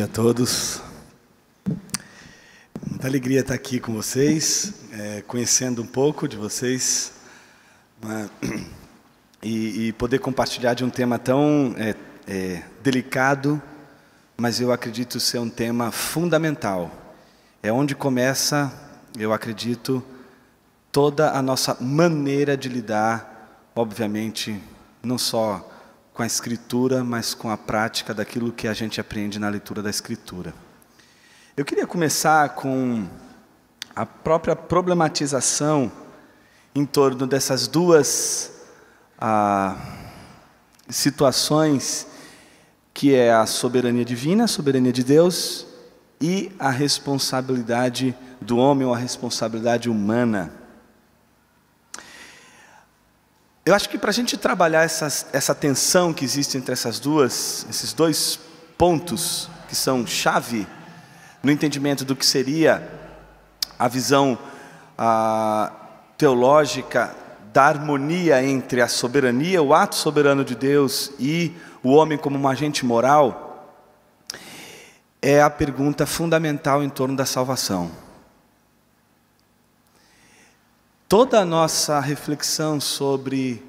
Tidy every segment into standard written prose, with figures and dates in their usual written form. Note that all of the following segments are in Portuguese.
dia a todos. Muita alegria estar aqui com vocês, conhecendo um pouco de vocês, e poder compartilhar de um tema tão delicado, mas eu acredito ser um tema fundamental. É onde começa, eu acredito, toda a nossa maneira de lidar, obviamente, não só com a Escritura, mas com a prática daquilo que a gente aprende na leitura da Escritura. Eu queria começar com a própria problematização em torno dessas duas situações, que é a soberania divina, a soberania de Deus, e a responsabilidade do homem, ou a responsabilidade humana. Eu acho que para a gente trabalhar essa tensão que existe entre esses dois pontos, que são chave no entendimento do que seria a visão teológica da harmonia entre a soberania, o ato soberano de Deus, e o homem como um agente moral, é a pergunta fundamental em torno da salvação. Toda a nossa reflexão sobre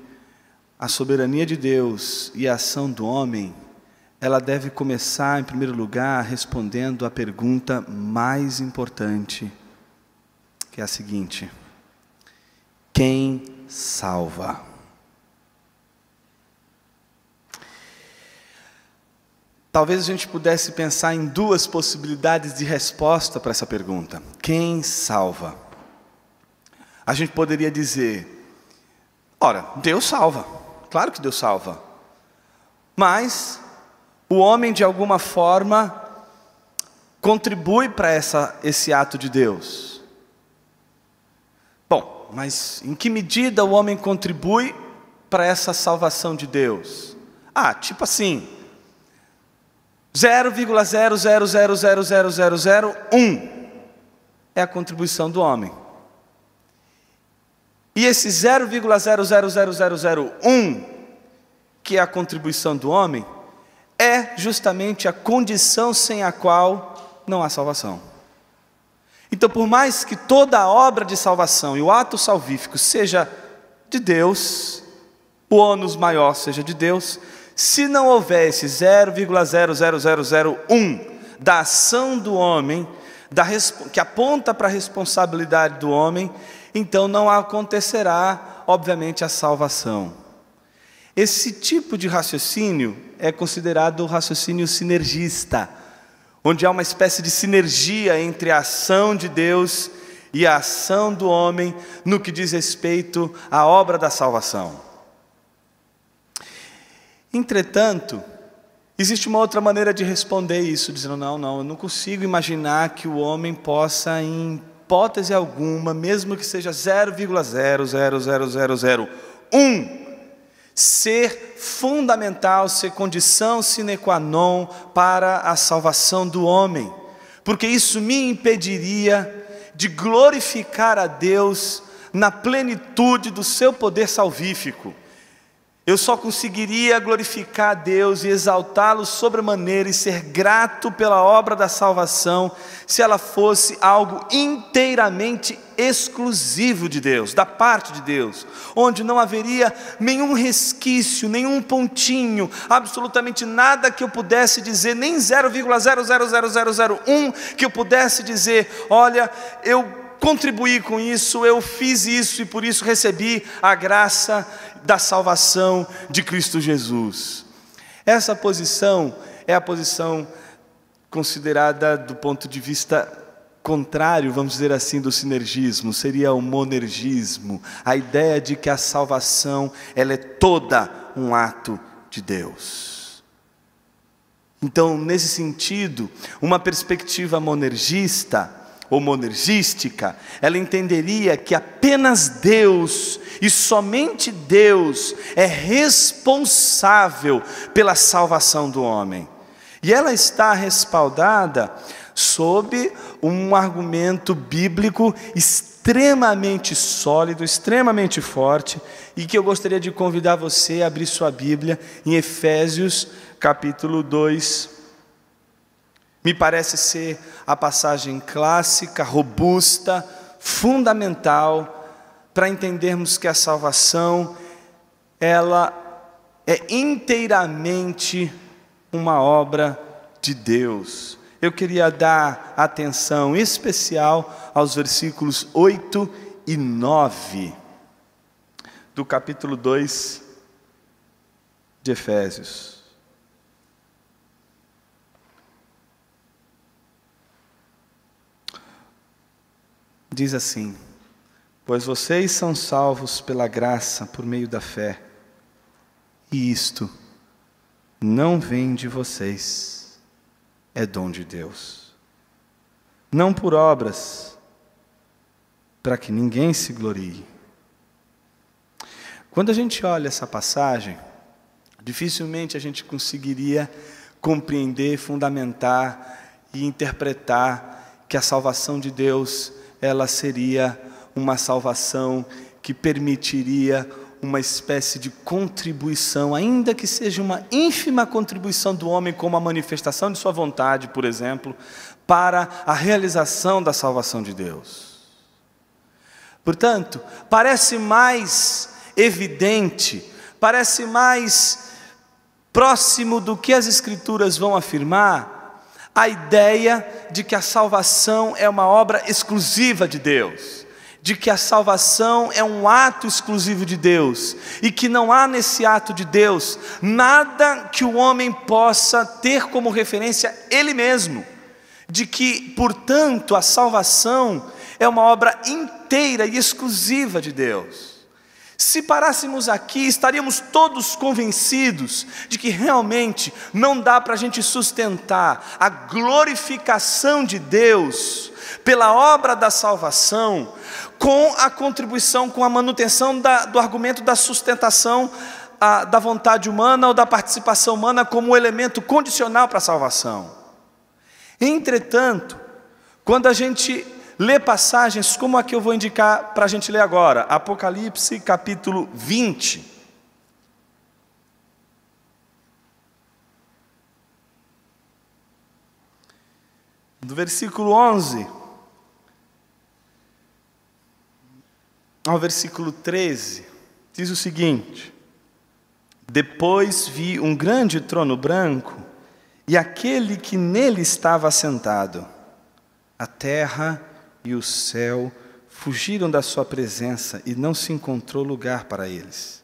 a soberania de Deus e a ação do homem, ela deve começar, em primeiro lugar, respondendo à pergunta mais importante, que é a seguinte: quem salva? Talvez a gente pudesse pensar em duas possibilidades de resposta para essa pergunta. Quem salva? A gente poderia dizer, ora, Deus salva, claro que Deus salva, mas o homem de alguma forma contribui para esse ato de Deus. Bom, mas em que medida o homem contribui para essa salvação de Deus? Tipo assim, 0,0000001 é a contribuição do homem. E esse 0,00001, que é a contribuição do homem, é justamente a condição sem a qual não há salvação. Então, por mais que toda a obra de salvação e o ato salvífico seja de Deus, o ônus maior seja de Deus, se não houver esse 0,00001 da ação do homem, que aponta para a responsabilidade do homem, então não acontecerá, obviamente, a salvação. Esse tipo de raciocínio é considerado o raciocínio sinergista, onde há uma espécie de sinergia entre a ação de Deus e a ação do homem no que diz respeito à obra da salvação. Entretanto, existe uma outra maneira de responder isso, dizendo, não, eu não consigo imaginar que o homem possa, em hipótese alguma, mesmo que seja 0,00001, ser fundamental, ser condição sine qua non para a salvação do homem, porque isso me impediria de glorificar a Deus na plenitude do seu poder salvífico. Eu só conseguiria glorificar a Deus e exaltá-lo sobremaneira e ser grato pela obra da salvação se ela fosse algo inteiramente exclusivo de Deus, da parte de Deus, onde não haveria nenhum resquício, nenhum pontinho, absolutamente nada que eu pudesse dizer, nem 0,00001 que eu pudesse dizer, olha, eu contribuí com isso, eu fiz isso e por isso recebi a graça da salvação de Cristo Jesus. Essa posição é a posição considerada do ponto de vista contrário, vamos dizer assim, do sinergismo, seria o monergismo, a ideia de que a salvação ela é toda um ato de Deus. Então, nesse sentido, uma perspectiva monergista ou monergística, ela entenderia que apenas Deus e somente Deus é responsável pela salvação do homem. E ela está respaldada sob um argumento bíblico extremamente sólido, extremamente forte, e que eu gostaria de convidar você a abrir sua Bíblia em Efésios capítulo 2, Me parece ser a passagem clássica, robusta, fundamental, para entendermos que a salvação, ela é inteiramente uma obra de Deus. Eu queria dar atenção especial aos versículos 8 e 9 do capítulo 2 de Efésios. Diz assim: pois vocês são salvos pela graça por meio da fé, e isto não vem de vocês, é dom de Deus, não por obras, para que ninguém se glorie. Quando a gente olha essa passagem, dificilmente a gente conseguiria compreender, fundamentar e interpretar que a salvação de Deus, ela seria uma salvação que permitiria uma espécie de contribuição, ainda que seja uma ínfima contribuição do homem, como a manifestação de sua vontade, por exemplo, para a realização da salvação de Deus. Portanto, parece mais evidente, parece mais próximo do que as Escrituras vão afirmar, a ideia de que a salvação é uma obra exclusiva de Deus, de que a salvação é um ato exclusivo de Deus, e que não há nesse ato de Deus nada que o homem possa ter como referência ele mesmo, de que, portanto, a salvação é uma obra inteira e exclusiva de Deus. Se parássemos aqui, estaríamos todos convencidos de que realmente não dá para a gente sustentar a glorificação de Deus pela obra da salvação com a contribuição, com a manutenção do argumento da sustentação da vontade humana ou da participação humana como elemento condicional para a salvação. Entretanto, quando a gente lê passagens como a que eu vou indicar para a gente ler agora, Apocalipse capítulo 20. Do versículo 11 ao versículo 13, diz o seguinte: depois vi um grande trono branco e aquele que nele estava assentado. A terra e o céu fugiram da sua presença e não se encontrou lugar para eles.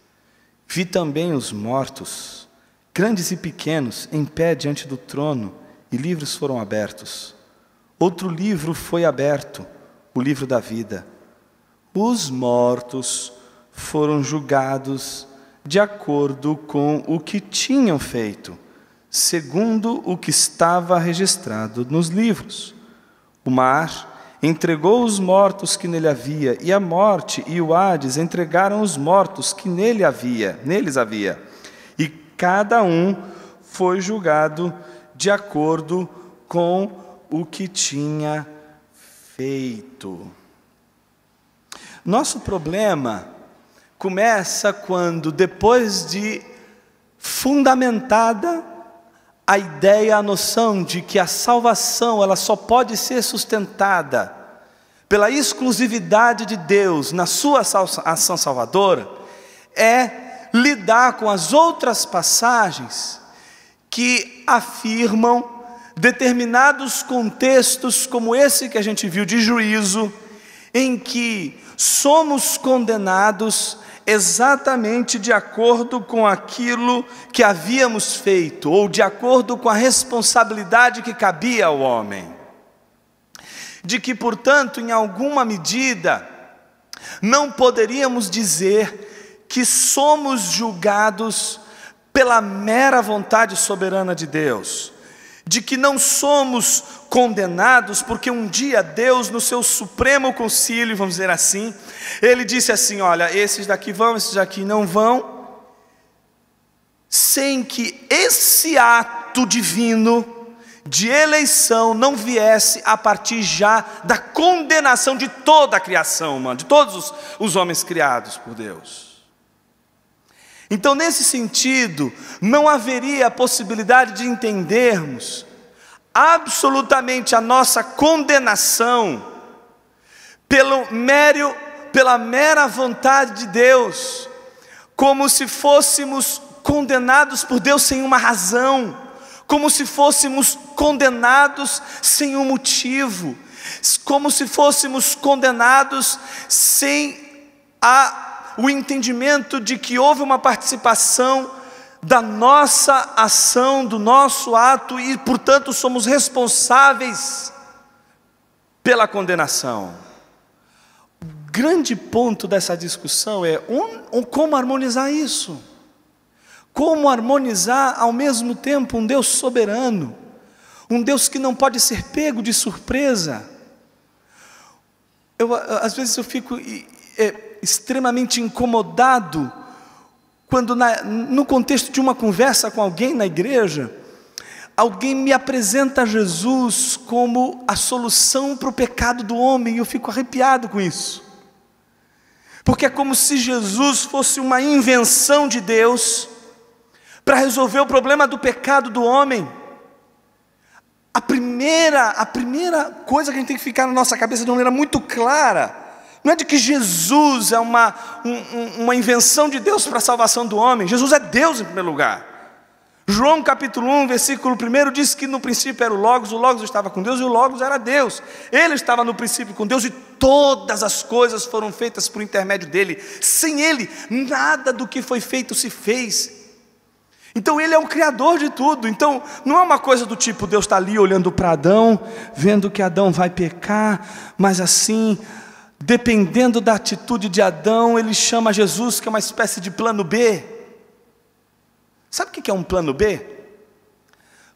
Vi também os mortos, grandes e pequenos, em pé diante do trono, e livros foram abertos. Outro livro foi aberto, o livro da vida. Os mortos foram julgados de acordo com o que tinham feito, segundo o que estava registrado nos livros. O mar entregou os mortos que nele havia, e a morte e o Hades entregaram os mortos que neles havia. E cada um foi julgado de acordo com o que tinha feito. Nosso problema começa quando, depois de fundamentada a ideia, a noção de que a salvação ela só pode ser sustentada pela exclusividade de Deus na sua ação salvadora, é lidar com as outras passagens que afirmam determinados contextos como esse que a gente viu de juízo, em que somos condenados exatamente de acordo com aquilo que havíamos feito, ou de acordo com a responsabilidade que cabia ao homem. De que, portanto, em alguma medida, não poderíamos dizer que somos julgados pela mera vontade soberana de Deus. De que não somos condenados porque um dia Deus, no seu supremo concílio, vamos dizer assim, Ele disse assim: olha, esses daqui vão, esses daqui não vão, sem que esse ato divino de eleição não viesse a partir já da condenação de toda a criação humana, de todos os homens criados por Deus. Então, nesse sentido, não haveria a possibilidade de entendermos absolutamente a nossa condenação pela mera vontade de Deus, como se fôssemos condenados por Deus sem uma razão, como se fôssemos condenados sem um motivo, como se fôssemos condenados sem o entendimento de que houve uma participação da nossa ação, do nosso ato, e portanto somos responsáveis pela condenação. O grande ponto dessa discussão é como harmonizar isso. Como harmonizar ao mesmo tempo um Deus soberano, um Deus que não pode ser pego de surpresa. Às vezes eu fico extremamente incomodado quando no contexto de uma conversa com alguém na igreja, alguém me apresenta Jesus como a solução para o pecado do homem, e eu fico arrepiado com isso. Porque é como se Jesus fosse uma invenção de Deus para resolver o problema do pecado do homem. A primeira coisa que a gente tem que ficar na nossa cabeça de uma maneira muito clara, não é de que Jesus é uma invenção de Deus para a salvação do homem. Jesus é Deus em primeiro lugar. João capítulo 1, versículo 1 diz que no princípio era o Logos estava com Deus e o Logos era Deus. Ele estava no princípio com Deus e todas as coisas foram feitas por intermédio dele. Sem ele, nada do que foi feito se fez. Então ele é o criador de tudo. Então não é uma coisa do tipo, Deus está ali olhando para Adão, vendo que Adão vai pecar, mas assim, dependendo da atitude de Adão, ele chama Jesus, que é uma espécie de plano B. Sabe o que é um plano B?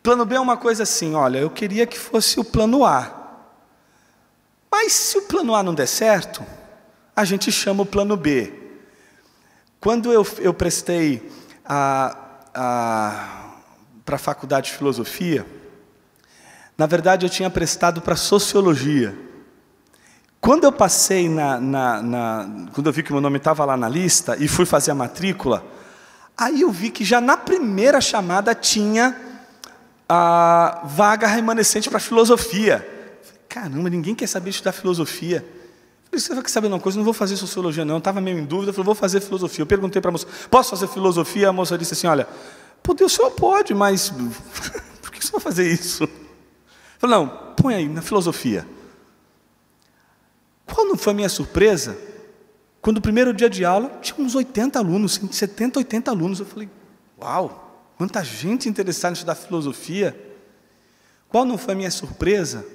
Plano B é uma coisa assim, olha, eu queria que fosse o plano A, mas se o plano A não der certo, a gente chama o plano B. Quando eu prestei para a faculdade de filosofia, na verdade eu tinha prestado para sociologia. Quando eu passei quando eu vi que meu nome estava lá na lista e fui fazer a matrícula, aí eu vi que já na primeira chamada tinha a vaga remanescente para filosofia. Caramba, ninguém quer saber estudar filosofia. Você vai saber uma coisa, não vou fazer sociologia não, eu estava meio em dúvida, eu falei, vou fazer filosofia. Eu perguntei para a moça, posso fazer filosofia? A moça disse assim, olha, o senhor pode, mas por que você vai fazer isso? Eu falei, não, põe aí, na filosofia. Qual não foi a minha surpresa? Quando o primeiro dia de aula, tinha uns 80 alunos, 70, 80 alunos. Eu falei, uau, quanta gente interessada em estudar filosofia. Qual não foi a minha surpresa?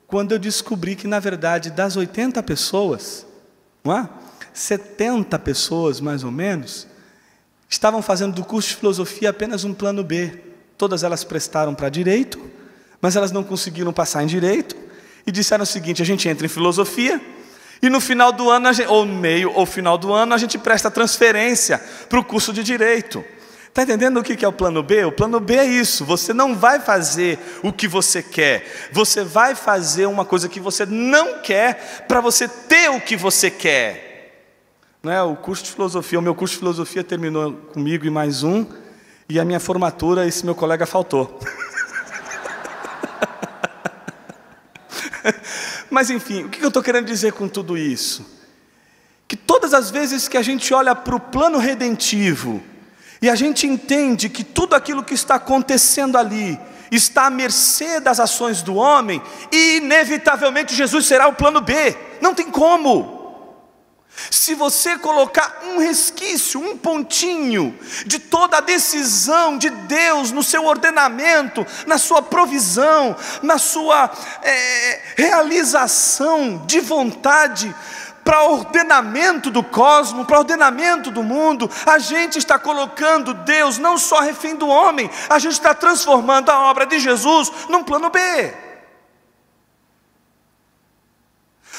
Quando eu descobri que, na verdade, das 80 pessoas, não é? 70 pessoas, mais ou menos, estavam fazendo do curso de filosofia apenas um plano B. Todas elas prestaram para direito, mas elas não conseguiram passar em direito, e disseram o seguinte, a gente entra em filosofia, e no final do ano, ou meio ou final do ano, a gente presta transferência para o curso de direito. Está entendendo o que é o plano B? O plano B é isso, você não vai fazer o que você quer, você vai fazer uma coisa que você não quer, para você ter o que você quer. Não é? O curso de filosofia, o meu curso de filosofia terminou comigo e mais um, e a minha formatura, esse meu colega faltou. Mas enfim, o que eu estou querendo dizer com tudo isso? Que todas as vezes que a gente olha para o plano redentivo, e a gente entende que tudo aquilo que está acontecendo ali está à mercê das ações do homem, e inevitavelmente Jesus será o plano B, não tem como. Se você colocar um resquício, um pontinho de toda a decisão de Deus no seu ordenamento, na sua provisão, na sua realização de vontade, para ordenamento do cosmos, para ordenamento do mundo, a gente está colocando Deus não só refém do homem, a gente está transformando a obra de Jesus num plano B.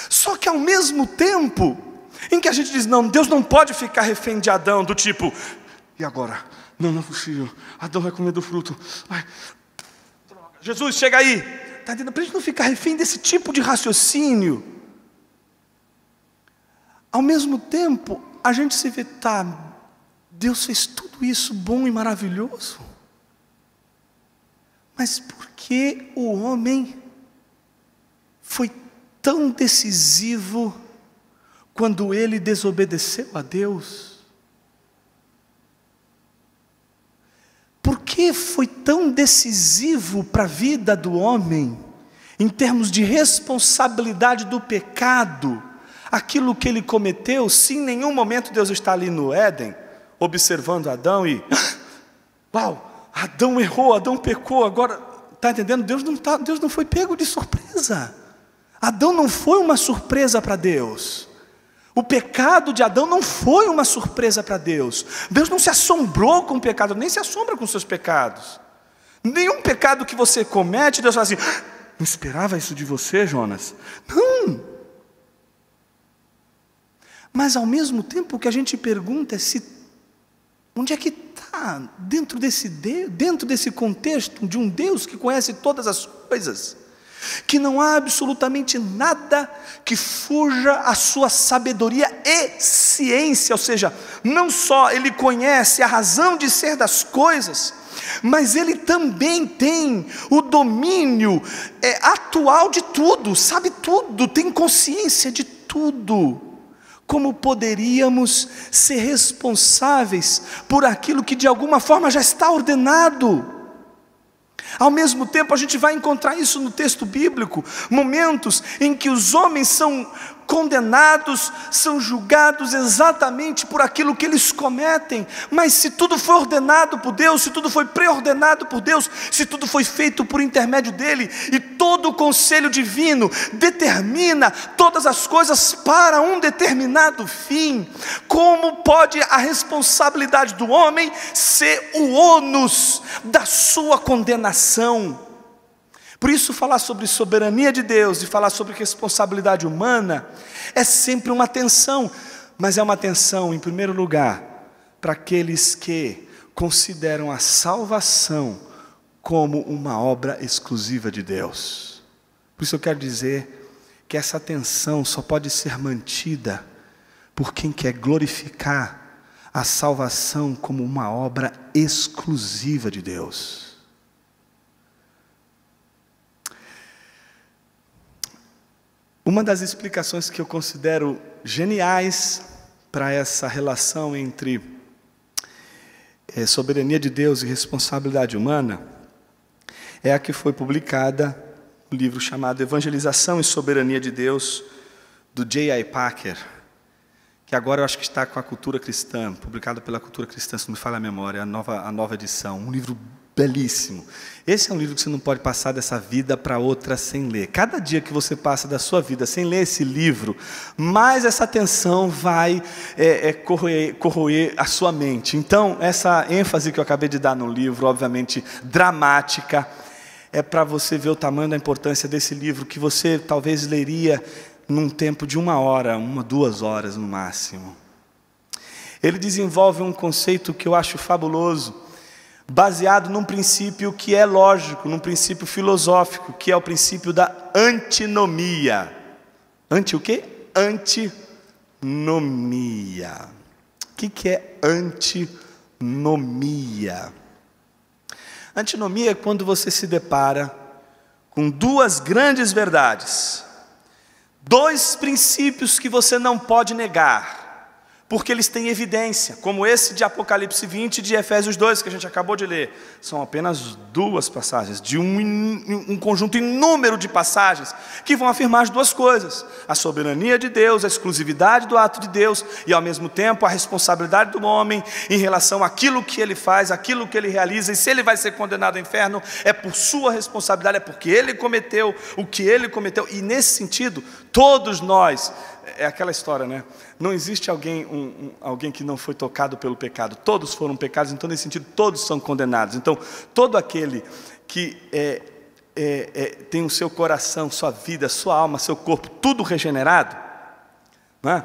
Só que ao mesmo tempo em que a gente diz, não, Deus não pode ficar refém de Adão, do tipo, e agora? Não é possível, Adão vai comer do fruto. Ai, droga. Jesus, chega aí. Está dizendo, para a gente não ficar refém desse tipo de raciocínio. Ao mesmo tempo, a gente se vê, Deus fez tudo isso bom e maravilhoso, Mas por que o homem foi tão decisivo quando ele desobedeceu a Deus? Por que foi tão decisivo para a vida do homem, em termos de responsabilidade do pecado, aquilo que ele cometeu, se em nenhum momento Deus está ali no Éden, observando Adão e, uau, Adão errou, Adão pecou, agora, está entendendo? Deus não foi pego de surpresa. Adão não foi uma surpresa para Deus. O pecado de Adão não foi uma surpresa para Deus. Deus não se assombrou com o pecado, nem se assombra com seus pecados. Nenhum pecado que você comete, Deus fala assim, não esperava isso de você, Jonas? Não. Mas ao mesmo tempo o que a gente pergunta é onde é que está, dentro desse contexto de um Deus que conhece todas as coisas, que não há absolutamente nada que fuja à sua sabedoria e ciência, ou seja, não só ele conhece a razão de ser das coisas, mas ele também tem o domínio atual de tudo, sabe tudo, tem consciência de tudo. Como poderíamos ser responsáveis por aquilo que de alguma forma já está ordenado? Ao mesmo tempo a gente vai encontrar isso no texto bíblico, momentos em que os homens são condenados, são julgados exatamente por aquilo que eles cometem, mas se tudo foi ordenado por Deus, se tudo foi pré-ordenado por Deus, se tudo foi feito por intermédio dele, e todo o conselho divino determina todas as coisas para um determinado fim, como pode a responsabilidade do homem ser o ônus da sua condenação? Por isso falar sobre soberania de Deus e falar sobre responsabilidade humana é sempre uma tensão, mas é uma tensão em primeiro lugar para aqueles que consideram a salvação como uma obra exclusiva de Deus. Por isso eu quero dizer que essa tensão só pode ser mantida por quem quer glorificar a salvação como uma obra exclusiva de Deus. Uma das explicações que eu considero geniais para essa relação entre soberania de Deus e responsabilidade humana é a que foi publicada no livro chamado Evangelização e Soberania de Deus, do J.I. Packer, que agora eu acho que está com a Cultura Cristã, publicado pela Cultura Cristã, se não me falha a memória, a nova edição, um livro belíssimo. Esse é um livro que você não pode passar dessa vida para outra sem ler. Cada dia que você passa da sua vida sem ler esse livro, mais essa tensão vai corroer a sua mente. Então, essa ênfase que eu acabei de dar no livro, obviamente dramática, é para você ver o tamanho da importância desse livro, que você talvez leria num tempo de 1 hora, 2 horas no máximo. Ele desenvolve um conceito que eu acho fabuloso, baseado num princípio que é lógico, num princípio filosófico, que é o princípio da antinomia. O quê? Antinomia. O que é antinomia? Antinomia é quando você se depara com 2 grandes verdades, 2 princípios que você não pode negar, porque eles têm evidência, como esse de Apocalipse 20 e de Efésios 2, que a gente acabou de ler. São apenas 2 passagens, de um conjunto inúmero de passagens, que vão afirmar as 2 coisas: a soberania de Deus, a exclusividade do ato de Deus, e ao mesmo tempo a responsabilidade do homem em relação àquilo que ele faz, àquilo que ele realiza, e se ele vai ser condenado ao inferno, é por sua responsabilidade, é porque ele cometeu o que ele cometeu. E nesse sentido, todos nós, é aquela história, né? Não existe alguém que não foi tocado pelo pecado. Todos foram pecados, então nesse sentido todos são condenados. Então todo aquele que tem o seu coração, sua vida, sua alma, seu corpo, tudo regenerado, não é?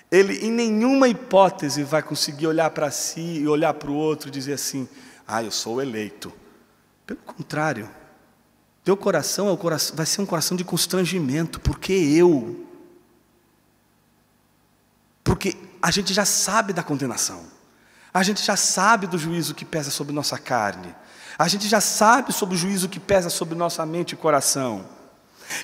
Ele em nenhuma hipótese vai conseguir olhar para si e olhar para o outro e dizer assim: eu sou o eleito. Pelo contrário, teu coração vai ser um coração de constrangimento, porque a gente já sabe da condenação, A gente já sabe do juízo que pesa sobre nossa carne. A gente já sabe sobre o juízo que pesa sobre nossa mente e coração.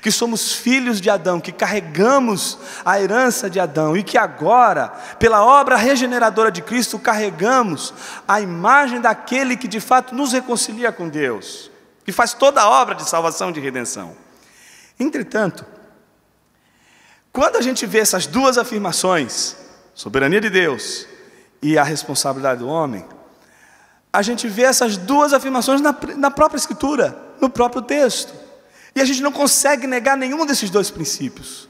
Que somos filhos de Adão, que carregamos a herança de Adão e que agora, pela obra regeneradora de Cristo, carregamos a imagem daquele que de fato nos reconcilia com Deus, que faz toda a obra de salvação e de redenção. Entretanto, quando a gente vê essas duas afirmações, soberania de Deus e a responsabilidade do homem, a gente vê essas duas afirmações na própria Escritura, no próprio texto. E a gente não consegue negar nenhum desses dois princípios.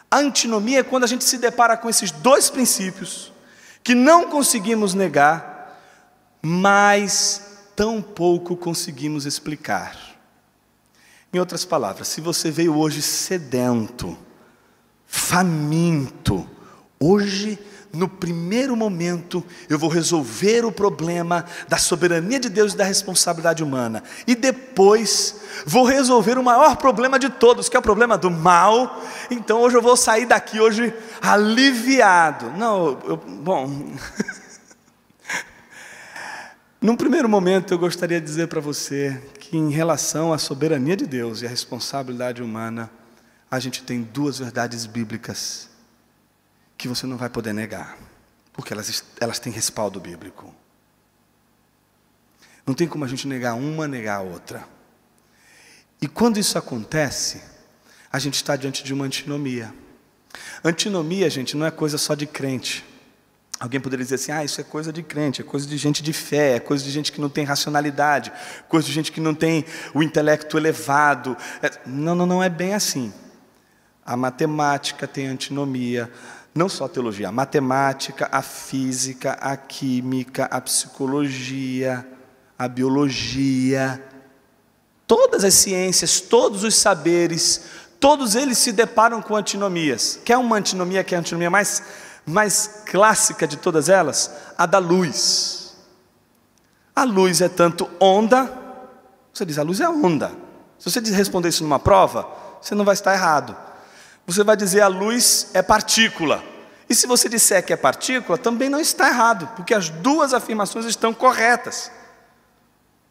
A antinomia é quando a gente se depara com esses dois princípios, que não conseguimos negar, mas tão pouco conseguimos explicar. Em outras palavras, se você veio hoje sedento, faminto, hoje, no primeiro momento, eu vou resolver o problema da soberania de Deus e da responsabilidade humana. E depois, vou resolver o maior problema de todos, que é o problema do mal. Então hoje eu vou sair daqui hoje aliviado. Bom... Num primeiro momento, eu gostaria de dizer para você que em relação à soberania de Deus e à responsabilidade humana, a gente tem duas verdades bíblicas que você não vai poder negar, porque elas têm respaldo bíblico. Não tem como a gente negar uma, negar a outra. E quando isso acontece, a gente está diante de uma antinomia. Antinomia, gente, não é coisa só de crente. Alguém poderia dizer assim, isso é coisa de crente, é coisa de gente de fé, é coisa de gente que não tem racionalidade, coisa de gente que não tem o intelecto elevado. Não é bem assim. A matemática tem antinomia, não só a teologia, a matemática, a física, a química, a psicologia, a biologia, todas as ciências, todos os saberes, todos eles se deparam com antinomias. Quer uma antinomia, que é a antinomia mais clássica de todas elas? A da luz. A luz é tanto onda, você diz, a luz é onda. Se você responder isso numa prova, você não vai estar errado. Você vai dizer a luz é partícula. E se você disser que é partícula, também não está errado, porque as duas afirmações estão corretas.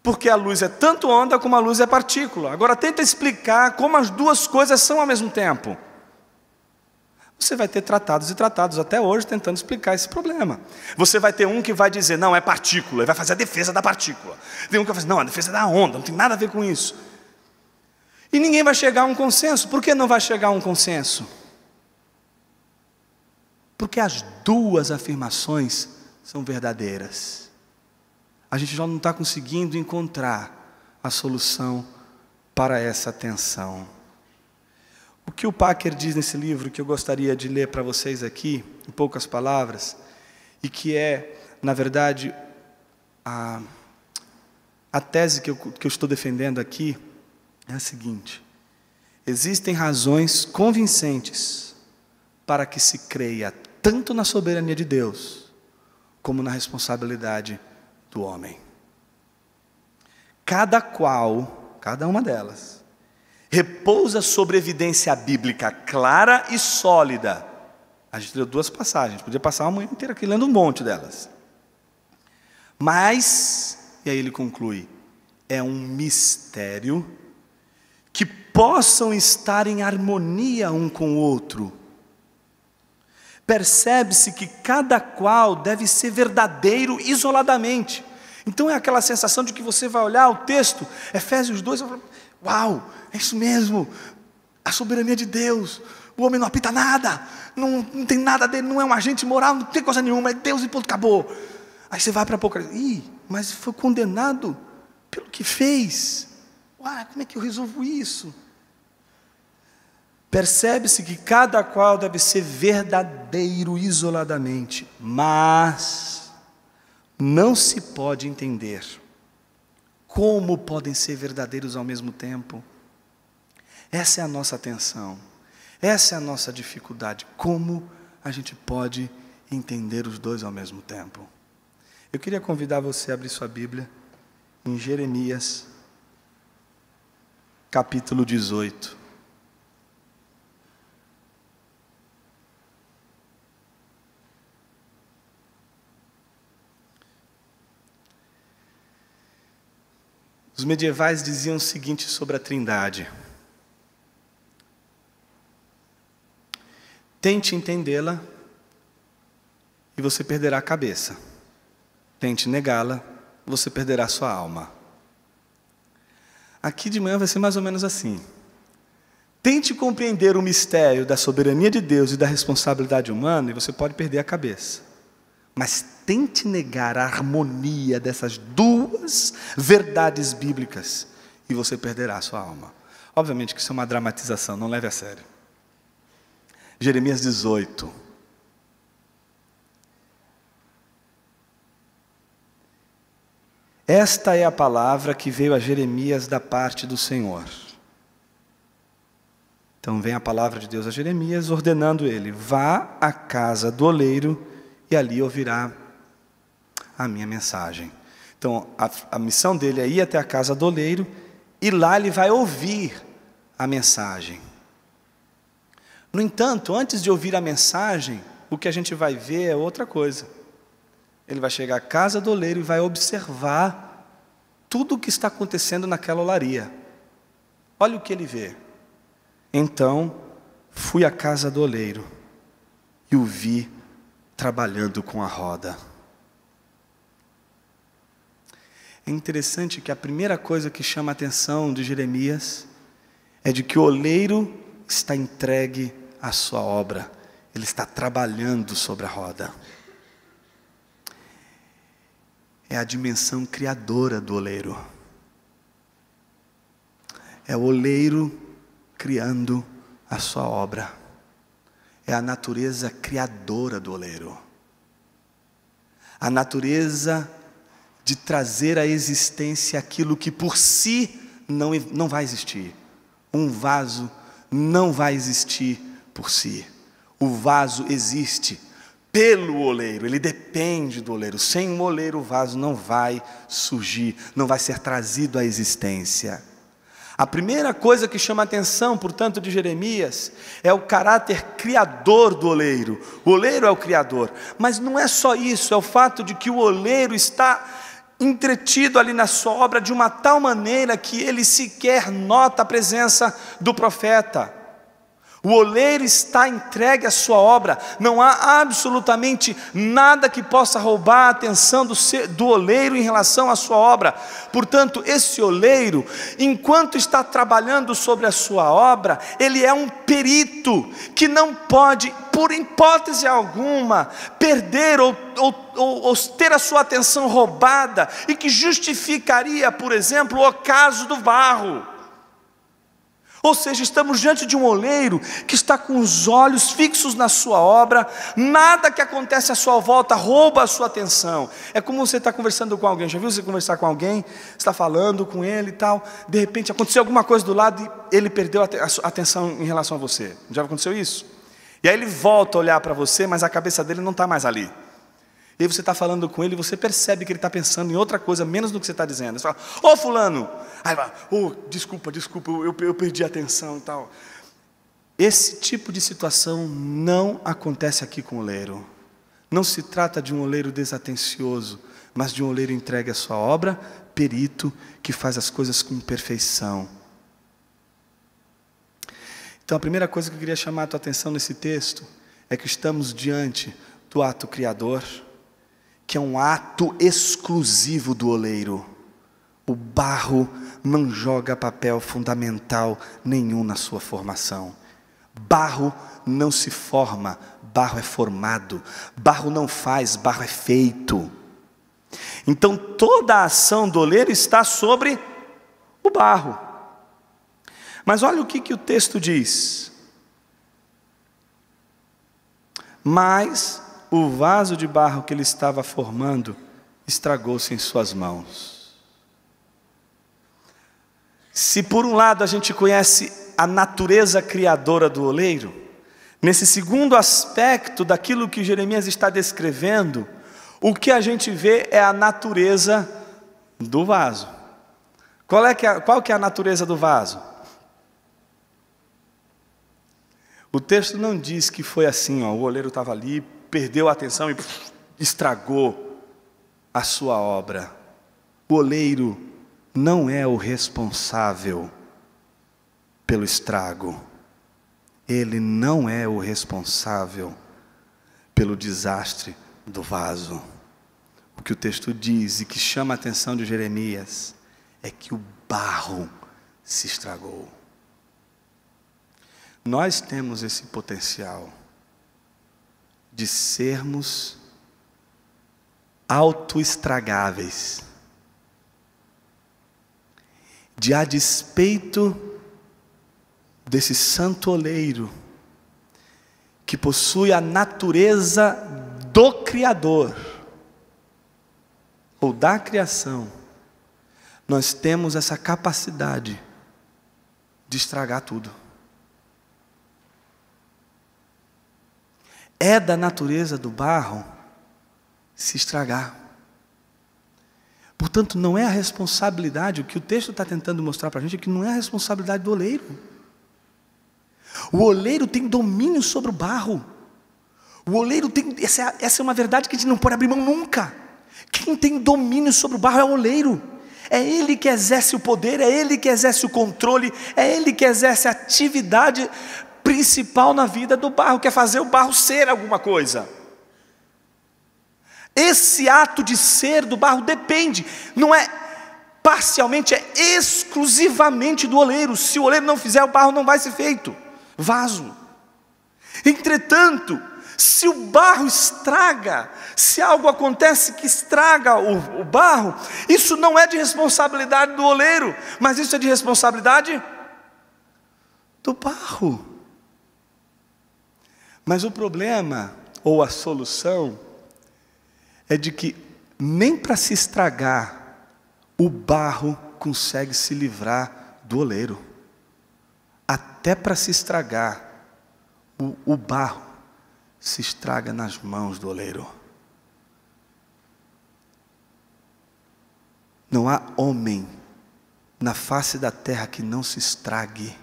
Porque a luz é tanto onda como a luz é partícula. Agora tenta explicar como as duas coisas são ao mesmo tempo. Você vai ter tratados e tratados até hoje tentando explicar esse problema. Você vai ter um que vai dizer, não, é partícula, e vai fazer a defesa da partícula. Tem um que vai fazer, não, a defesa é da onda, não tem nada a ver com isso. E ninguém vai chegar a um consenso. Por que não vai chegar a um consenso? Porque as duas afirmações são verdadeiras. A gente já não está conseguindo encontrar a solução para essa tensão. O que o Packer diz nesse livro, que eu gostaria de ler para vocês aqui, em poucas palavras, e que é, na verdade, a tese que eu estou defendendo aqui, é a seguinte: existem razões convincentes para que se creia tanto na soberania de Deus, como na responsabilidade do homem. Cada uma delas, repousa sobre evidência bíblica clara e sólida. A gente leu duas passagens, podia passar uma manhã inteira aqui lendo um monte delas. Mas, e aí ele conclui, é um mistério que possam estar em harmonia um com o outro. Percebe-se que cada qual deve ser verdadeiro isoladamente. Então é aquela sensação de que você vai olhar o texto, Efésios 2, e vai falar, uau, é isso mesmo, a soberania de Deus, o homem não apita nada, não tem nada dele, não é um agente moral, não tem coisa nenhuma, é Deus e ponto, acabou. Aí você vai para Apocalipse, mas foi condenado pelo que fez. Como é que eu resolvo isso? Percebe-se que cada qual deve ser verdadeiro isoladamente, mas não se pode entender como podem ser verdadeiros ao mesmo tempo. Essa é a nossa tensão, essa é a nossa dificuldade. Como a gente pode entender os dois ao mesmo tempo? Eu queria convidar você a abrir sua Bíblia em Jeremias, capítulo 18. Os medievais diziam o seguinte sobre a Trindade: tente entendê-la e você perderá a cabeça. Tente negá-la, você perderá a sua alma. Aqui de manhã vai ser mais ou menos assim. Tente compreender o mistério da soberania de Deus e da responsabilidade humana e você pode perder a cabeça. Mas tente negar a harmonia dessas duas verdades bíblicas e você perderá a sua alma. Obviamente que isso é uma dramatização, não leve a sério. Jeremias 18. Esta é a palavra que veio a Jeremias da parte do Senhor. Então vem a palavra de Deus a Jeremias, ordenando ele: vá à casa do oleiro e ali ouvirá a minha mensagem. Então a missão dele é ir até a casa do oleiro e lá ele vai ouvir a mensagem. No entanto, antes de ouvir a mensagem, o que a gente vai ver é outra coisa. Ele vai chegar à casa do oleiro e vai observar tudo o que está acontecendo naquela olaria. Olha o que ele vê. Então, fui à casa do oleiro e o vi trabalhando com a roda. É interessante que a primeira coisa que chama a atenção de Jeremias é de que o oleiro está entregue à sua obra. Ele está trabalhando sobre a roda. É a dimensão criadora do oleiro. É o oleiro criando a sua obra. É a natureza criadora do oleiro. A natureza de trazer à existência aquilo que por si não vai existir. Um vaso não vai existir por si. O vaso existe pelo oleiro, ele depende do oleiro. Sem o oleiro o vaso não vai surgir, não vai ser trazido à existência. A primeira coisa que chama a atenção, portanto, de Jeremias é o caráter criador do oleiro. O oleiro é o criador, mas não é só isso, é o fato de que o oleiro está entretido ali na sua obra de uma tal maneira que ele sequer nota a presença do profeta. O oleiro está entregue à sua obra, não há absolutamente nada que possa roubar a atenção do oleiro em relação à sua obra. Portanto, esse oleiro, enquanto está trabalhando sobre a sua obra, ele é um perito que não pode, por hipótese alguma, perder ou ter a sua atenção roubada, e que justificaria, por exemplo, o caso do barro. Ou seja, estamos diante de um oleiro que está com os olhos fixos na sua obra, nada que acontece à sua volta rouba a sua atenção. É como você está conversando com alguém, já viu você conversar com alguém, está falando com ele e tal, de repente aconteceu alguma coisa do lado e ele perdeu a atenção em relação a você. Já aconteceu isso? E aí ele volta a olhar para você, mas a cabeça dele não está mais ali. E aí você está falando com ele e você percebe que ele está pensando em outra coisa, menos do que você está dizendo. Você fala: ô fulano! Aí vai: desculpa, eu perdi a atenção e tal. Esse tipo de situação não acontece aqui com o oleiro. Não se trata de um oleiro desatencioso, mas de um oleiro entregue à sua obra, perito, que faz as coisas com perfeição. Então a primeira coisa que eu queria chamar a tua atenção nesse texto é que estamos diante do ato criador, que é um ato exclusivo do oleiro. O barro não joga papel fundamental nenhum na sua formação. Barro não se forma, barro é formado. Barro não faz, barro é feito. Então toda a ação do oleiro está sobre o barro. Mas olha o que o texto diz. Mas o vaso de barro que ele estava formando estragou-se em suas mãos. Se por um lado a gente conhece a natureza criadora do oleiro, nesse segundo aspecto daquilo que Jeremias está descrevendo, o que a gente vê é a natureza do vaso. Qual que é a natureza do vaso? O texto não diz que foi assim, o oleiro estava ali, perdeu a atenção e estragou a sua obra. O oleiro não é o responsável pelo estrago. Ele não é o responsável pelo desastre do vaso. O que o texto diz e que chama a atenção de Jeremias é que o barro se estragou. Nós temos esse potencial de sermos autoestragáveis, de, a despeito desse santo oleiro que possui a natureza do Criador ou da criação, nós temos essa capacidade de estragar tudo. É da natureza do barro se estragar. Portanto, não é a responsabilidade, o que o texto está tentando mostrar para a gente é que não é a responsabilidade do oleiro. O oleiro tem domínio sobre o barro. O oleiro tem, essa é uma verdade que a gente não pode abrir mão nunca. Quem tem domínio sobre o barro é o oleiro. É ele que exerce o poder, é ele que exerce o controle, é ele que exerce a atividade principal na vida do barro, que é fazer o barro ser alguma coisa. Esse ato de ser do barro depende, não é parcialmente, é exclusivamente do oleiro. Se o oleiro não fizer, o barro não vai ser feito vaso. Entretanto, se o barro estraga, se algo acontece que estraga o barro, isso não é de responsabilidade do oleiro, mas isso é de responsabilidade do barro. Mas o problema, ou a solução, é de que nem para se estragar, o barro consegue se livrar do oleiro. Até para se estragar, o barro se estraga nas mãos do oleiro. Não há homem na face da terra que não se estrague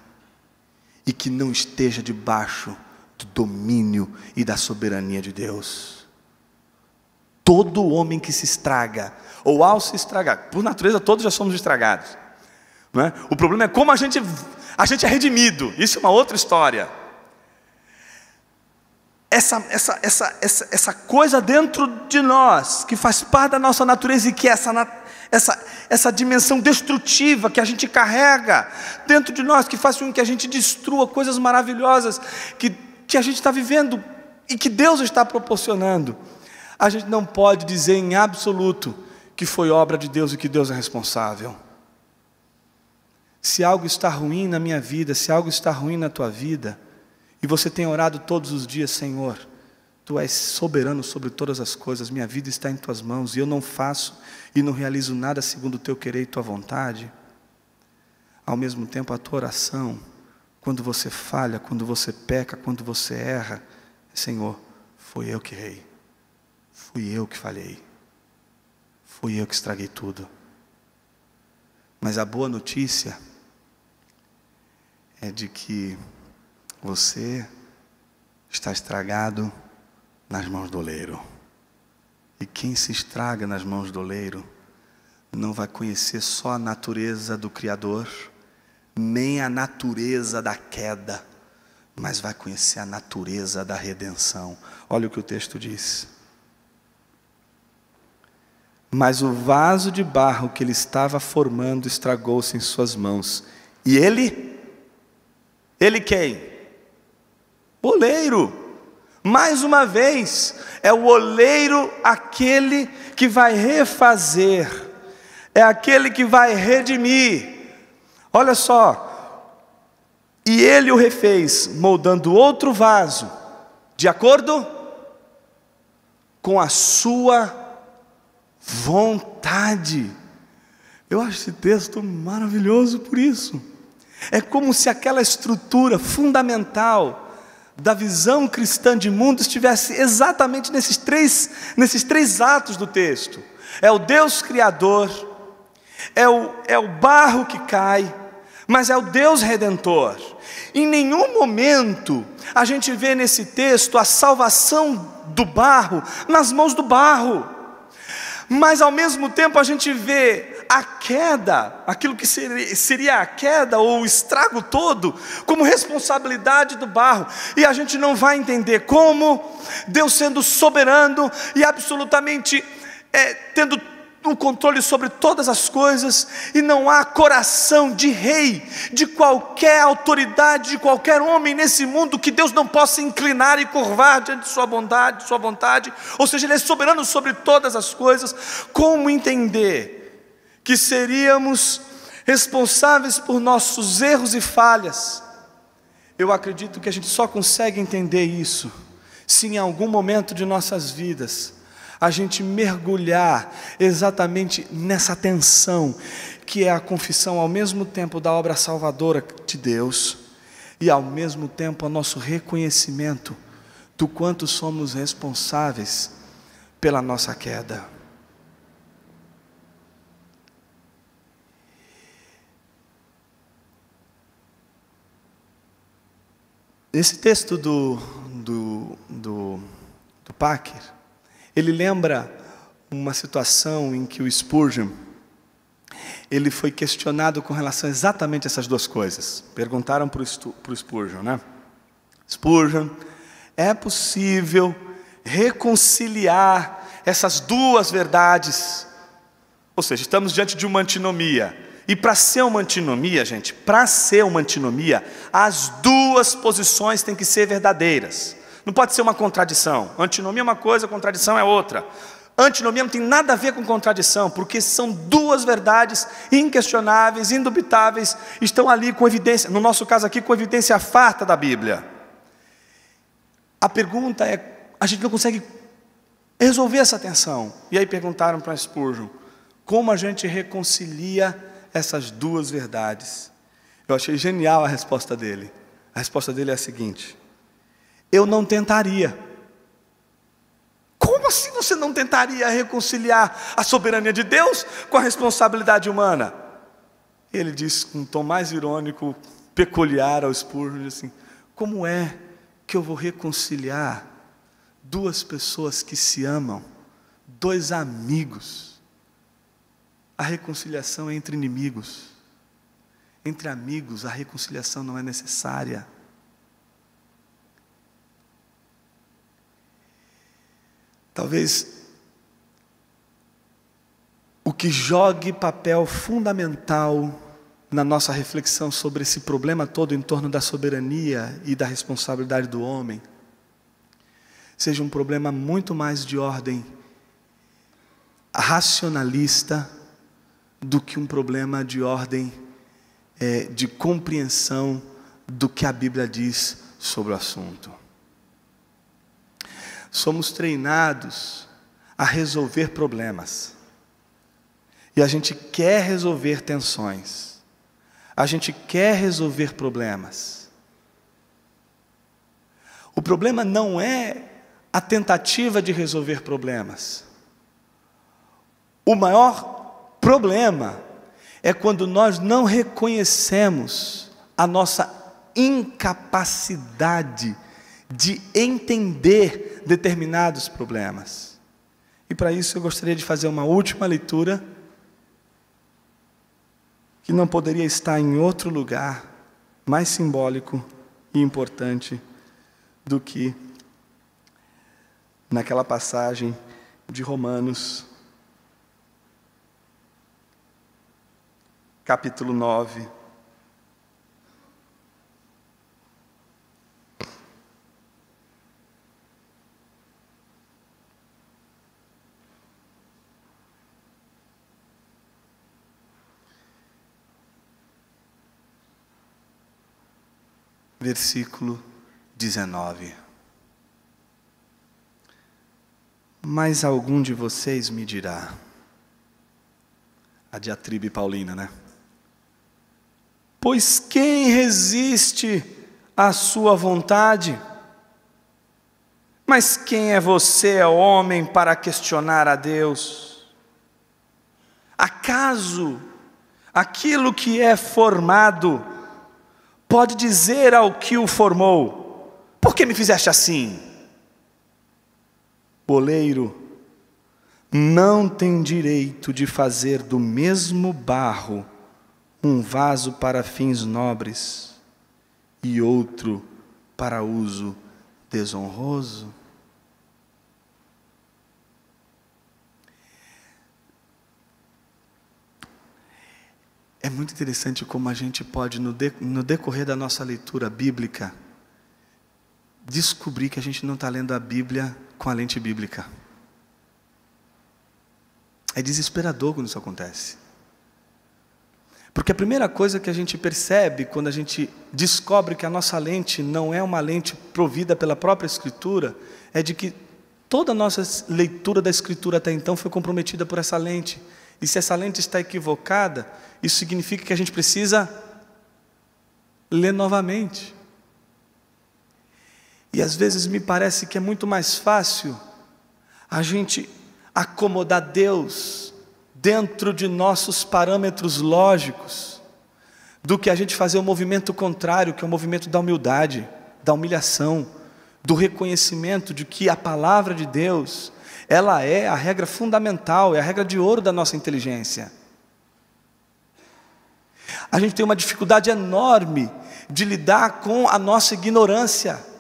e que não esteja debaixo do domínio e da soberania de Deus. Todo homem que se estraga, ou ao se estragar, por natureza todos já somos estragados, não é? O problema é como a gente é redimido. Isso é uma outra história. Essa coisa dentro de nós, que faz parte da nossa natureza e que é essa dimensão destrutiva que a gente carrega dentro de nós, que faz com que a gente destrua coisas maravilhosas que a gente está vivendo e que Deus está proporcionando. A gente não pode dizer em absoluto que foi obra de Deus e que Deus é responsável. Se algo está ruim na minha vida, se algo está ruim na tua vida, e você tem orado todos os dias: Senhor, Tu és soberano sobre todas as coisas, minha vida está em Tuas mãos, e eu não faço e não realizo nada segundo o Teu querer e Tua vontade. Ao mesmo tempo, a tua oração, quando você falha, quando você peca, quando você erra, Senhor, fui eu que errei, fui eu que falhei, fui eu que estraguei tudo. Mas a boa notícia é de que você está estragado nas mãos do oleiro. E quem se estraga nas mãos do oleiro não vai conhecer só a natureza do Criador, nem a natureza da queda, mas vai conhecer a natureza da redenção. Olha o que o texto diz: mas o vaso de barro que ele estava formando estragou-se em suas mãos. E ele quem? O oleiro. Mais uma vez, é o oleiro aquele que vai refazer, é aquele que vai redimir. Olha só, e ele o refez, moldando outro vaso, de acordo com a sua vontade. Eu acho esse texto maravilhoso por isso. É como se aquela estrutura fundamental da visão cristã de mundo estivesse exatamente nesses três atos do texto. É o Deus Criador, é o barro que cai, mas é o Deus Redentor. Em nenhum momento a gente vê nesse texto a salvação do barro nas mãos do barro, mas ao mesmo tempo a gente vê a queda, aquilo que seria a queda ou o estrago todo, como responsabilidade do barro. E a gente não vai entender como Deus, sendo soberano e absolutamente tendo o controle sobre todas as coisas, e não há coração de rei, de qualquer autoridade, de qualquer homem nesse mundo, que Deus não possa inclinar e curvar diante de sua vontade, ou seja, Ele é soberano sobre todas as coisas. Como entender que seríamos responsáveis por nossos erros e falhas? Eu acredito que a gente só consegue entender isso se em algum momento de nossas vidas a gente mergulhar exatamente nessa tensão, que é a confissão ao mesmo tempo da obra salvadora de Deus, e ao mesmo tempo o nosso reconhecimento do quanto somos responsáveis pela nossa queda. Esse texto do Packer, ele lembra uma situação em que o Spurgeon, ele foi questionado com relação exatamente a essas duas coisas. Perguntaram para o Spurgeon, né? Spurgeon, é possível reconciliar essas duas verdades? Ou seja, estamos diante de uma antinomia. E para ser uma antinomia, gente, para ser uma antinomia, as duas posições têm que ser verdadeiras. Não pode ser uma contradição. Antinomia é uma coisa, contradição é outra. Antinomia não tem nada a ver com contradição, porque são duas verdades inquestionáveis, indubitáveis, estão ali com evidência, no nosso caso aqui, com evidência farta da Bíblia. A pergunta é, a gente não consegue resolver essa tensão. E aí perguntaram para Spurgeon, como a gente reconcilia essas duas verdades? Eu achei genial a resposta dele. A resposta dele é a seguinte: eu não tentaria. Como assim você não tentaria reconciliar a soberania de Deus com a responsabilidade humana? Ele diz com um tom mais irônico, peculiar ao Spurgeon, assim: como é que eu vou reconciliar duas pessoas que se amam, dois amigos? A reconciliação é entre inimigos. Entre amigos, a reconciliação não é necessária. Talvez o que jogue papel fundamental na nossa reflexão sobre esse problema todo em torno da soberania e da responsabilidade do homem seja um problema muito mais de ordem racionalista do que um problema de ordem de compreensão do que a Bíblia diz sobre o assunto. Somos treinados a resolver problemas. E a gente quer resolver tensões. A gente quer resolver problemas. O problema não é a tentativa de resolver problemas. O maior problema é quando nós não reconhecemos a nossa incapacidade de entender determinados problemas. E para isso eu gostaria de fazer uma última leitura, que não poderia estar em outro lugar mais simbólico e importante do que naquela passagem de Romanos, capítulo 9, versículo 19. Mas algum de vocês me dirá, a diatribe paulina, né? Pois quem resiste à sua vontade? Mas quem é você, homem, para questionar a Deus? Acaso aquilo que é formado pode dizer ao que o formou: por que me fizeste assim? O oleiro não tem direito de fazer do mesmo barro um vaso para fins nobres e outro para uso desonroso. É muito interessante como a gente pode, no decorrer da nossa leitura bíblica, descobrir que a gente não está lendo a Bíblia com a lente bíblica. É desesperador quando isso acontece. Porque a primeira coisa que a gente percebe quando a gente descobre que a nossa lente não é uma lente provida pela própria Escritura, é de que toda a nossa leitura da Escritura até então foi comprometida por essa lente. E se essa lente está equivocada, isso significa que a gente precisa ler novamente. E às vezes me parece que é muito mais fácil a gente acomodar Deus dentro de nossos parâmetros lógicos, do que a gente fazer o movimento contrário, que é o movimento da humildade, da humilhação, do reconhecimento de que a palavra de Deus, ela é a regra fundamental, é a regra de ouro da nossa inteligência. A gente tem uma dificuldade enorme de lidar com a nossa ignorância.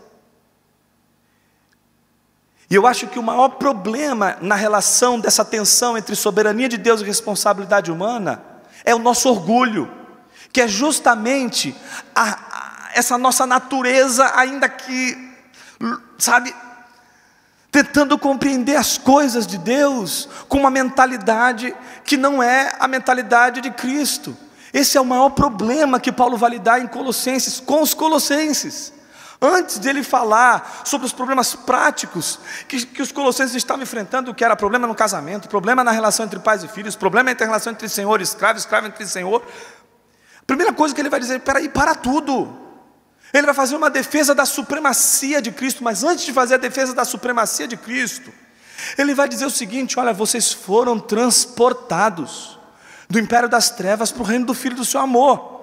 E eu acho que o maior problema na relação dessa tensão entre soberania de Deus e responsabilidade humana é o nosso orgulho, que é justamente essa nossa natureza, ainda que, sabe, tentando compreender as coisas de Deus com uma mentalidade que não é a mentalidade de Cristo. Esse é o maior problema que Paulo vai lidar em Colossenses, com os colossenses. Antes dele falar sobre os problemas práticos que os colossenses estavam enfrentando, que era problema no casamento, problema na relação entre pais e filhos, problema entre a relação entre senhor e escravo, escravo entre senhor, a primeira coisa que ele vai dizer, peraí, para tudo. Ele vai fazer uma defesa da supremacia de Cristo, mas antes de fazer a defesa da supremacia de Cristo, ele vai dizer o seguinte: olha, vocês foram transportados do império das trevas para o reino do Filho do seu amor.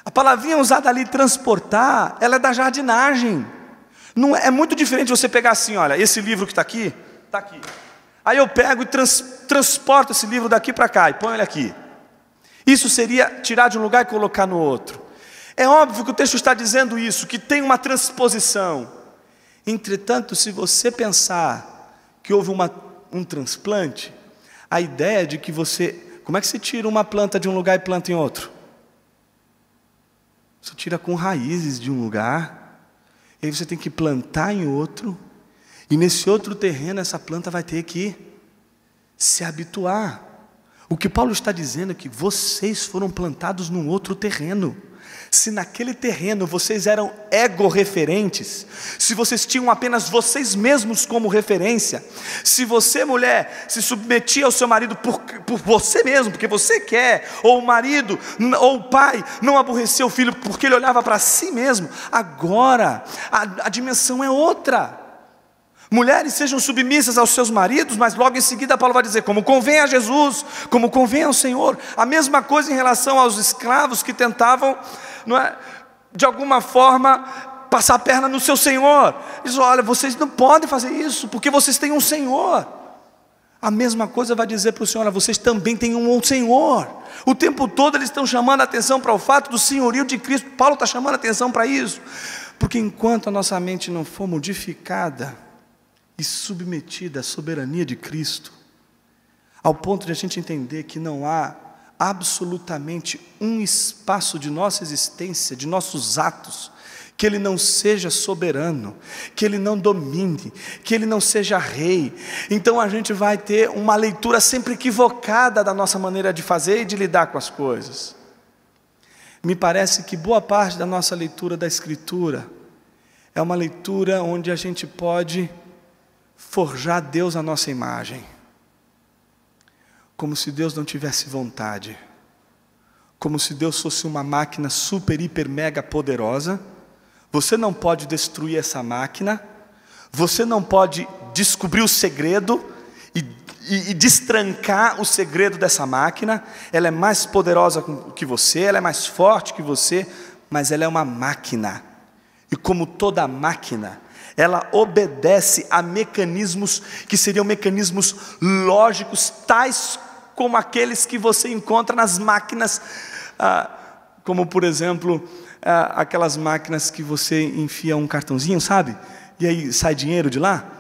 A palavrinha usada ali, transportar, ela é da jardinagem. Não é muito diferente você pegar assim, olha, esse livro que está aqui. Aí eu pego e transporto esse livro daqui para cá e ponho ele aqui. Isso seria tirar de um lugar e colocar no outro. É óbvio que o texto está dizendo isso, que tem uma transposição. Entretanto, se você pensar que houve um transplante, a ideia é de que como é que você tira uma planta de um lugar e planta em outro? Você tira com raízes de um lugar, e aí você tem que plantar em outro, e nesse outro terreno essa planta vai ter que se habituar. O que Paulo está dizendo é que vocês foram plantados num outro terreno. Se naquele terreno vocês eram ego-referentes, se vocês tinham apenas vocês mesmos como referência, se você, mulher, se submetia ao seu marido por você mesmo, porque você quer, ou o marido, ou o pai, não aborrecia o filho porque ele olhava para si mesmo, agora a dimensão é outra. Mulheres, sejam submissas aos seus maridos, mas logo em seguida Paulo vai dizer, como convém a Jesus, como convém ao Senhor. A mesma coisa em relação aos escravos que tentavam, não é, de alguma forma, passar a perna no seu Senhor. Diz, olha, vocês não podem fazer isso, porque vocês têm um Senhor. A mesma coisa vai dizer para o Senhor, olha, vocês também têm um Senhor. O tempo todo eles estão chamando a atenção para o fato do senhorio de Cristo. Paulo está chamando a atenção para isso, porque enquanto a nossa mente não for modificada e submetida à soberania de Cristo, ao ponto de a gente entender que não há absolutamente um espaço de nossa existência, de nossos atos, que Ele não seja soberano, que Ele não domine, que Ele não seja rei, então a gente vai ter uma leitura sempre equivocada da nossa maneira de fazer e de lidar com as coisas. Me parece que boa parte da nossa leitura da Escritura é uma leitura onde a gente pode forjar Deus à nossa imagem, como se Deus não tivesse vontade, como se Deus fosse uma máquina super, hiper, mega poderosa. Você não pode destruir essa máquina, você não pode descobrir o segredo e destrancar o segredo dessa máquina. Ela é mais poderosa que você, ela é mais forte que você, mas ela é uma máquina, e como toda máquina, ela obedece a mecanismos que seriam mecanismos lógicos, tais como aqueles que você encontra nas máquinas, como por exemplo, aquelas máquinas que você enfia um cartãozinho, sabe? E aí sai dinheiro de lá.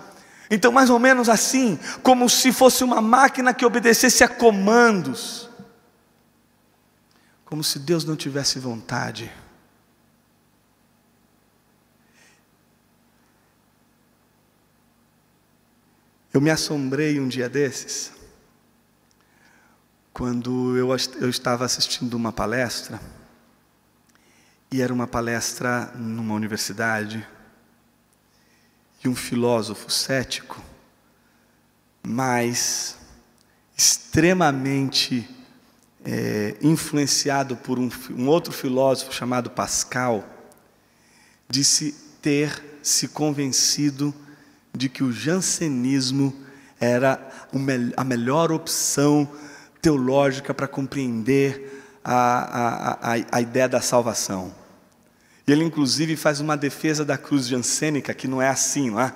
Então, mais ou menos assim, como se fosse uma máquina que obedecesse a comandos, como se Deus não tivesse vontade. Eu me assombrei um dia desses, quando eu estava assistindo uma palestra, e era uma palestra numa universidade, e um filósofo cético, mas extremamente influenciado por um outro filósofo chamado Pascal, disse ter se convencido de que o jansenismo era a melhor opção teológica para compreender a ideia da salvação. E ele inclusive faz uma defesa da cruz jansênica, que não é assim, não é?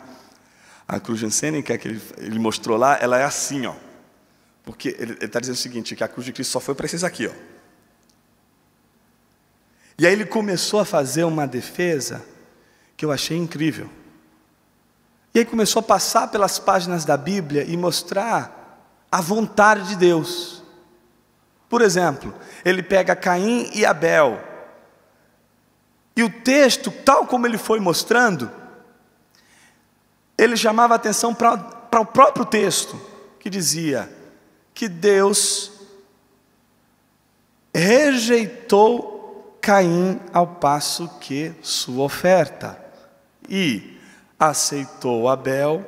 A cruz jansênica que ele mostrou lá, ela é assim, ó. Porque ele está dizendo o seguinte, que a cruz de Cristo só foi para esses aqui, ó. E aí ele começou a fazer uma defesa que eu achei incrível. E aí começou a passar pelas páginas da Bíblia e mostrar a vontade de Deus. Por exemplo, ele pega Caim e Abel. E o texto, tal como ele foi mostrando, ele chamava a atenção para o próprio texto, que dizia que Deus rejeitou Caim ao passo que sua oferta, e aceitou Abel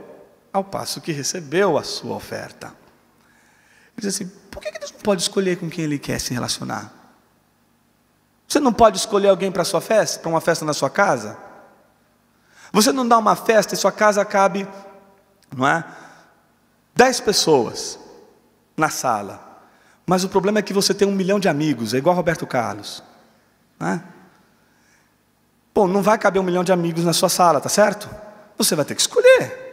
ao passo que recebeu a sua oferta. Ele diz assim, por que Deus não pode escolher com quem Ele quer se relacionar? Você não pode escolher alguém para a sua festa, para uma festa na sua casa? Você não dá uma festa e sua casa cabe, não é? 10 pessoas na sala. Mas o problema é que você tem 1 milhão de amigos, é igual Roberto Carlos. Não é? Bom, não vai caber 1 milhão de amigos na sua sala, tá certo? Você vai ter que escolher.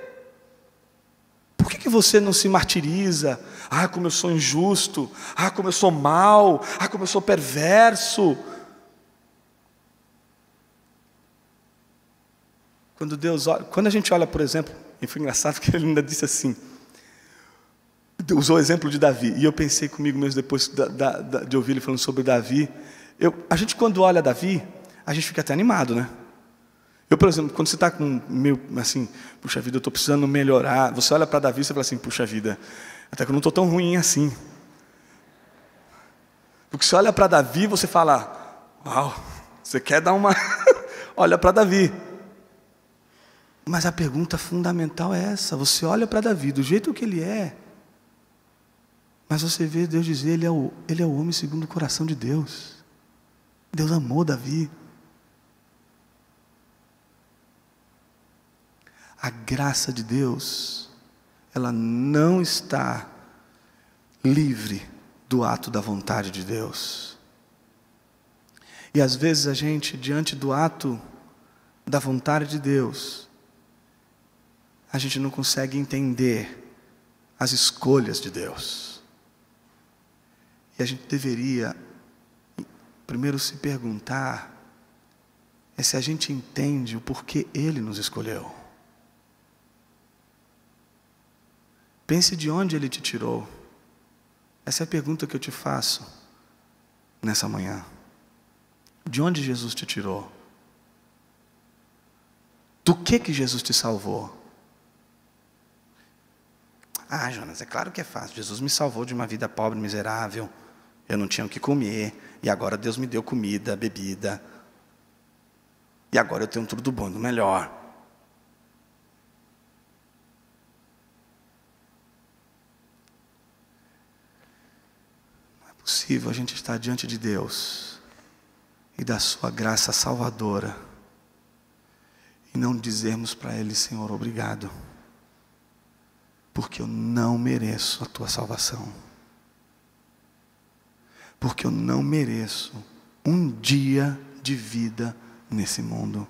Por que você não se martiriza? Ah, como eu sou injusto. Ah, como eu sou mau. Ah, como eu sou perverso. Quando a gente olha, por exemplo, e foi engraçado que ele ainda disse assim, usou o exemplo de Davi, e eu pensei comigo mesmo depois de ouvir ele falando sobre Davi, a gente quando olha Davi, a gente fica até animado, né? Eu, por exemplo, quando você está com meio assim, puxa vida, eu estou precisando melhorar, você olha para Davi e você fala assim, puxa vida, até que eu não estou tão ruim assim. Porque você olha para Davi, você fala, uau, você quer dar uma... olha para Davi. Mas a pergunta fundamental é essa, você olha para Davi, do jeito que ele é, mas você vê Deus dizer, ele é o homem segundo o coração de Deus. Deus amou Davi. A graça de Deus, ela não está livre do ato da vontade de Deus. E às vezes a gente, diante do ato da vontade de Deus, a gente não consegue entender as escolhas de Deus. E a gente deveria primeiro se perguntar se a gente entende o porquê Ele nos escolheu. Pense de onde Ele te tirou. Essa é a pergunta que eu te faço nessa manhã. De onde Jesus te tirou? Do que Jesus te salvou? Ah, Jonas, é claro que é fácil. Jesus me salvou de uma vida pobre, miserável. Eu não tinha o que comer. E agora Deus me deu comida, bebida. E agora eu tenho tudo do bom e do melhor. Não é possível a gente estar diante de Deus e da sua graça salvadora e não dizermos para Ele, Senhor, obrigado, porque eu não mereço a tua salvação. Porque eu não mereço um dia de vida nesse mundo.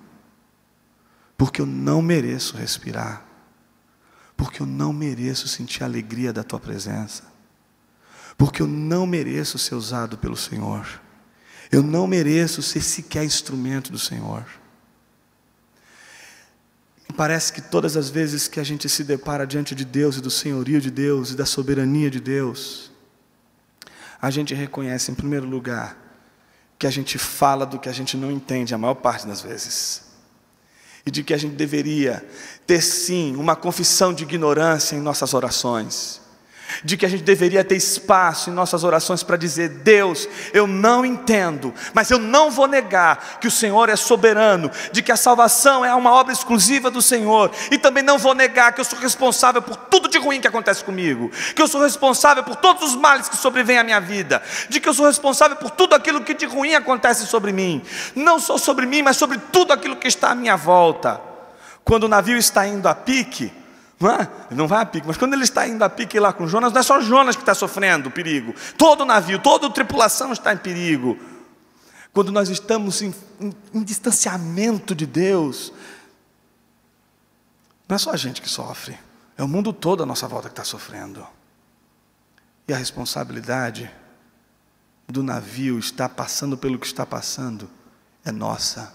porque eu não mereço respirar, porque eu não mereço sentir a alegria da tua presença, porque eu não mereço ser usado pelo Senhor, eu não mereço ser sequer instrumento do Senhor. Me parece que todas as vezes que a gente se depara diante de Deus e do senhorio de Deus e da soberania de Deus, a gente reconhece, em primeiro lugar, que a gente fala do que a gente não entende a maior parte das vezes, e de que a gente deveria ter sim uma confissão de ignorância em nossas orações, de que a gente deveria ter espaço em nossas orações para dizer: Deus, eu não entendo, mas eu não vou negar que o Senhor é soberano, de que a salvação é uma obra exclusiva do Senhor, e também não vou negar que eu sou responsável por tudo de ruim que acontece comigo, que eu sou responsável por todos os males que sobrevêm à minha vida, de que eu sou responsável por tudo aquilo que de ruim acontece sobre mim, não só sobre mim, mas sobre tudo aquilo que está à minha volta. Quando o navio está indo a pique, não vai a pique, mas quando ele está indo a pique lá com Jonas, não é só Jonas que está sofrendo perigo, todo o navio, toda a tripulação está em perigo. Quando nós estamos em distanciamento de Deus, não é só a gente que sofre, é o mundo todo à nossa volta que está sofrendo. E a responsabilidade do navio estar passando pelo que está passando é nossa,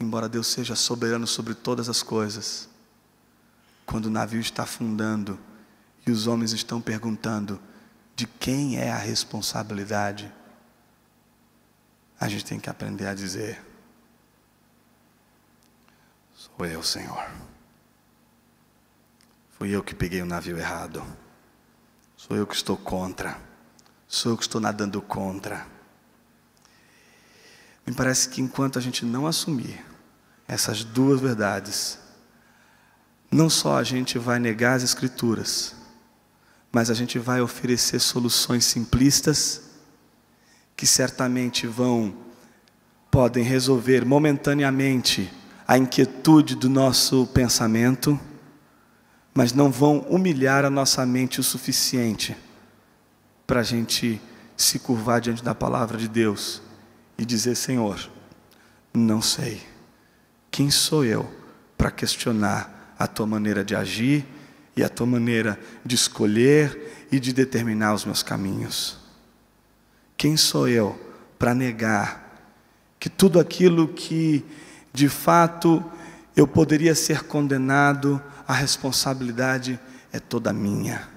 embora Deus seja soberano sobre todas as coisas. Quando o navio está afundando e os homens estão perguntando de quem é a responsabilidade, a gente tem que aprender a dizer: sou eu, Senhor. Fui eu que peguei o navio errado. Sou eu que estou contra. Sou eu que estou nadando contra. Me parece que enquanto a gente não assumir essas duas verdades, não só a gente vai negar as Escrituras, mas a gente vai oferecer soluções simplistas que certamente podem resolver momentaneamente a inquietude do nosso pensamento, mas não vão humilhar a nossa mente o suficiente para a gente se curvar diante da palavra de Deus e dizer: Senhor, não sei, quem sou eu para questionar a tua maneira de agir e a tua maneira de escolher e de determinar os meus caminhos? Quem sou eu para negar que tudo aquilo que de fato eu poderia ser condenado, a responsabilidade é toda minha?